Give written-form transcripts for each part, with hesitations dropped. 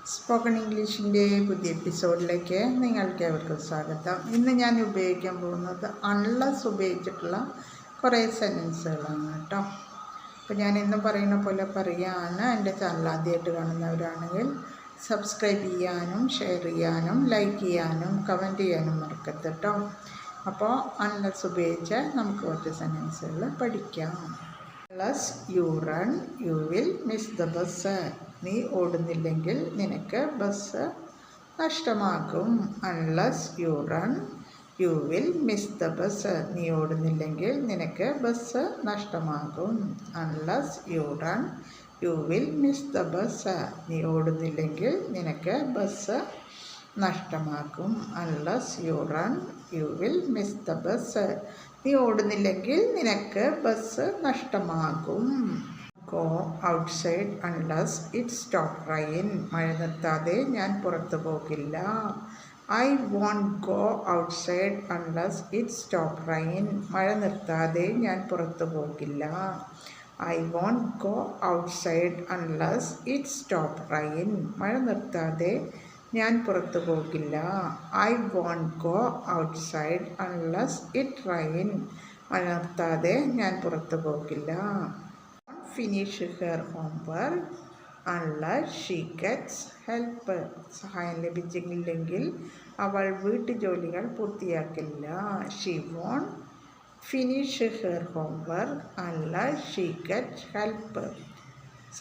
Spoken ഇംഗ്ലീഷിൻ്റെ പുതിയ എപ്പിസോഡിലേക്ക് നിങ്ങൾക്ക് ഏവർക്കും സ്വാഗതം. ഇന്ന് ഞാൻ ഉപയോഗിക്കാൻ പോകുന്നത് അൺലെസ് ഉപയോഗിച്ചിട്ടുള്ള കുറേ സെൻറ്റൻസുകളാണ് കേട്ടോ. അപ്പോൾ ഞാൻ ഇന്ന് പറയുന്ന പോലെ പറയുകയാണ്. എൻ്റെ ചാനൽ ആദ്യമായിട്ട് കാണുന്നവരാണെങ്കിൽ സബ്സ്ക്രൈബ് ചെയ്യാനും ഷെയർ ചെയ്യാനും ലൈക്ക് ചെയ്യാനും കമൻറ്റ് ചെയ്യാനും മറക്കരുത് കേട്ടോ. അപ്പോൾ അൺലെസ് ഉപയോഗിച്ച് നമുക്ക് കുറച്ച് സെൻറ്റൻസുകൾ പഠിക്കാം. Unless you run you will miss the bus. നീ ഓടുന്നില്ലെങ്കിൽ നിനക്ക് ബസ് നഷ്ടമാകും. Unless you run you will miss the bus. നീ ഓടുന്നില്ലെങ്കിൽ നിനക്ക് ബസ് നഷ്ടമാകും. Unless you run you will miss the bus. നീ ഓടുന്നില്ലെങ്കിൽ നിനക്ക് ബസ് നഷ്ടമാകും. Unless you run you will miss the bus. നീ ഓടുന്നില്ലെങ്കിൽ നിനക്ക് ബസ് നഷ്ടമാകും. Go outside unless it stop rain. മഴ നിർത്താതെ ഞാൻ പുറത്തു പോകില്ല. I won't go outside unless it stop rain. മഴ നിർത്താതെ ഞാൻ പുറത്തു പോകില്ല. I won't go outside unless it stop rain. മഴ നിർത്താതെ ഞാൻ പുറത്തു പോകില്ല. I won't go outside unless it rain. മഴ നിർത്താതെ ഞാൻ പുറത്തു പോകില്ല. Finish her homework unless she gets help. സഹായം ലഭിച്ചില്ലെങ്കിൽ അവൾ വീട്ടുജോലികൾ പൂർത്തിയാക്കില്ല. She won't finish her homework unless she gets help.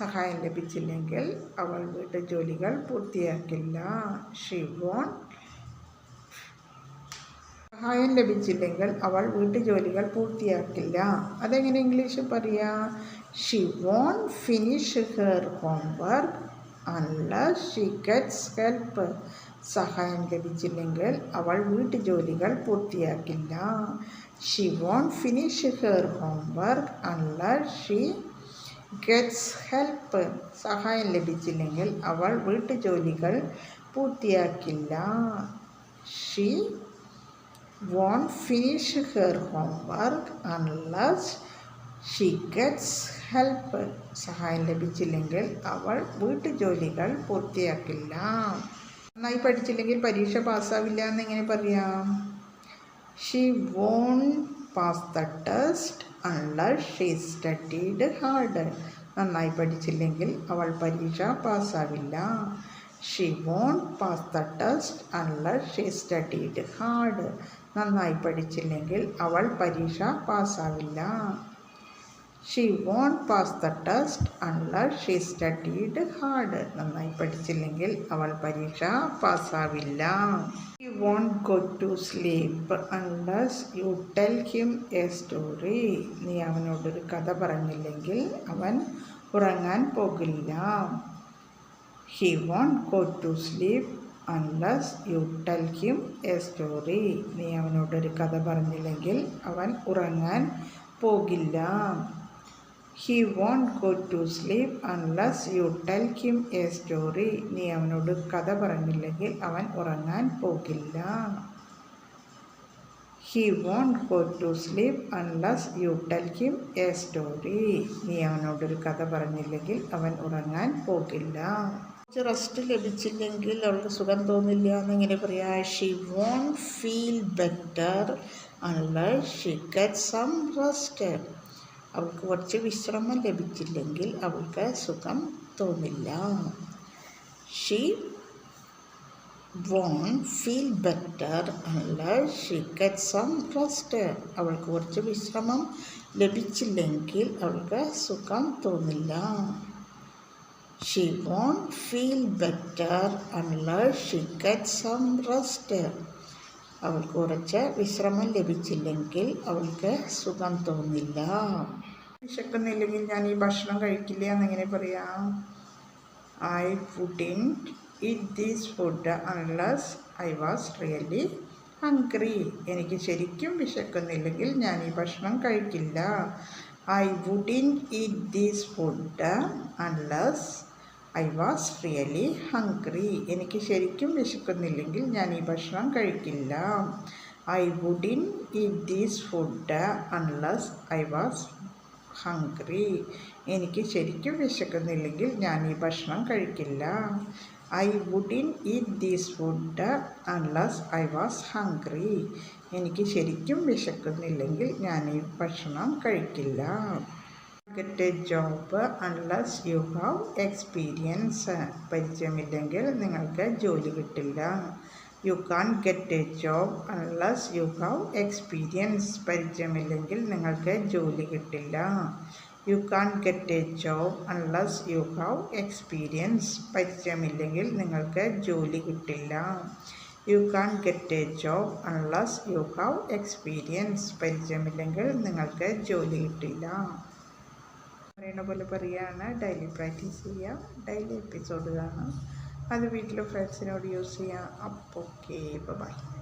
സഹായം ലഭിച്ചില്ലെങ്കിൽ അവൾ വീട്ടുജോലികൾ പൂർത്തിയാക്കില്ല. ഷീ വോണ്ട് സഹായം ലഭിച്ചില്ലെങ്കിൽ അവൾ വീട്ടുജോലികൾ പൂർത്തിയാക്കില്ല. അതെങ്ങനെ ഇംഗ്ലീഷിൽ പറയാം? She won't finish her homework unless she gets help. സഹായം ലഭിച്ചില്ലെങ്കിൽ അവൾ വീട്ടുജോലികൾ പൂർത്തിയാക്കില്ല. She won't finish her homework unless she gets help. സഹായം ലഭിച്ചില്ലെങ്കിൽ അവൾ വീട്ടുജോലികൾ പൂർത്തിയാക്കില്ല. She won't finish her homework unless she gets help. സഹായം ലഭിച്ചില്ലെങ്കിൽ അവൾ വീട്ടുജോലികൾ പൂർത്തിയാക്കില്ല. നന്നായി പഠിച്ചില്ലെങ്കിൽ പരീക്ഷ പാസ്സാവില്ല എന്നെങ്ങനെ പറയാം? She won't pass the test unless she studied hard. നന്നായി പഠിച്ചില്ലെങ്കിൽ അവൾ പരീക്ഷ പാസ്സാവില്ല. She won't pass the test unless she studied hard. നന്നായി പഠിച്ചില്ലെങ്കിൽ അവൾ പരീക്ഷ പാസ്സാവില്ല. She won't pass the test unless she studied hard. നന്നായി പഠിച്ചില്ലെങ്കിൽ അവൾ പരീക്ഷ പാസ്സാവില്ല. He won't go to sleep unless you tell him a story. നീ അവനോടൊരു കഥ പറഞ്ഞില്ലെങ്കിൽ അവൻ ഉറങ്ങാൻ പോകില്ല. He won't go to sleep unless you tell him a story. നീ അവനോടൊരു കഥ പറഞ്ഞില്ലെങ്കിൽ അവൻ ഉറങ്ങാൻ പോകില്ല. He won't go to sleep unless you tell him a story. നീ അവനോട് കഥ പറഞ്ഞില്ലെങ്കിൽ അവൻ ഉറങ്ങാൻ പോകില്ല. He won't go to sleep unless you tell him a story. നീ അവനോടൊരു കഥ പറഞ്ഞില്ലെങ്കിൽ അവൻ ഉറങ്ങാൻ പോകില്ല. കുറച്ച് റെസ്റ്റ് ലഭിച്ചില്ലെങ്കിൽ അവൾക്ക് സുഖം തോന്നില്ല എന്നിങ്ങനെ പറയാം. She won't feel better unless she gets some rest. അവൾക്ക് കുറച്ച് വിശ്രമം ലഭിച്ചില്ലെങ്കിൽ അവൾക്ക് സുഖം തോന്നില്ല. She won't feel better unless she gets some rest. അവൾക്ക് കുറച്ച് വിശ്രമം ലഭിച്ചില്ലെങ്കിൽ അവൾക്ക് സുഖം തോന്നില്ല. She won't feel better unless she gets some rest. അവൾക്ക് കുറച്ച് വിശ്രമം ലഭിച്ചില്ലെങ്കിൽ അവൾക്ക് സുഖം തോന്നില്ല. വിശക്കുന്നില്ലെങ്കിൽ ഞാൻ ഈ ഭക്ഷണം കഴിക്കില്ല എന്നെങ്ങനെ പറയാം? I wouldn't eat this food unless I was really hungry. എനിക്ക് ശരിക്കും വിശക്കുന്നില്ലെങ്കിൽ ഞാൻ ഈ ഭക്ഷണം കഴിക്കില്ല. I wouldn't eat this food unless I was really hungry. എനിക്ക് ശരിക്കും വിശക്കുന്നില്ലെങ്കിൽ ഞാൻ ഈ ഭക്ഷണം കഴിക്കില്ല. I wouldn't eat this food unless I was hungry. എനിക്ക് ശരിക്കും വിശക്കുന്നില്ലെങ്കിൽ ഞാൻ ഈ ഭക്ഷണം കഴിക്കില്ല. I wouldn't eat these food unless I was hungry. എനിക്ക് ശരിക്കും വിശക്കുന്നില്ലെങ്കിൽ ഞാൻ ഈ ഭക്ഷണം കഴിക്കില്ല. Get a job unless you have experience. പരിചയമില്ലെങ്കിൽ നിങ്ങൾക്ക് ജോലി കിട്ടില്ല. You can't get a job unless you have experience. പരിചയമില്ലെങ്കിൽ നിങ്ങൾക്ക് ജോലി കിട്ടില്ല. You can't get a job unless you have experience. പരിചയമില്ലെങ്കിൽ നിങ്ങൾക്ക് ജോലി കിട്ടില്ല. You can't get a job unless you have experience. പരിചയമില്ലെങ്കിൽ നിങ്ങൾക്ക് ജോലി കിട്ടില്ല. പറയുന്ന പോലെ പറയുകയാണ്. ഡെയിലി പ്രാക്ടീസ് ചെയ്യുക, ഡെയിലി എപ്പിസോഡ് കാണാം, അത് വീട്ടിലെ ഫ്രണ്ട്സിനോട് യൂസ് ചെയ്യാം. അപ്പോൾ ഓക്കെ, ബൈ.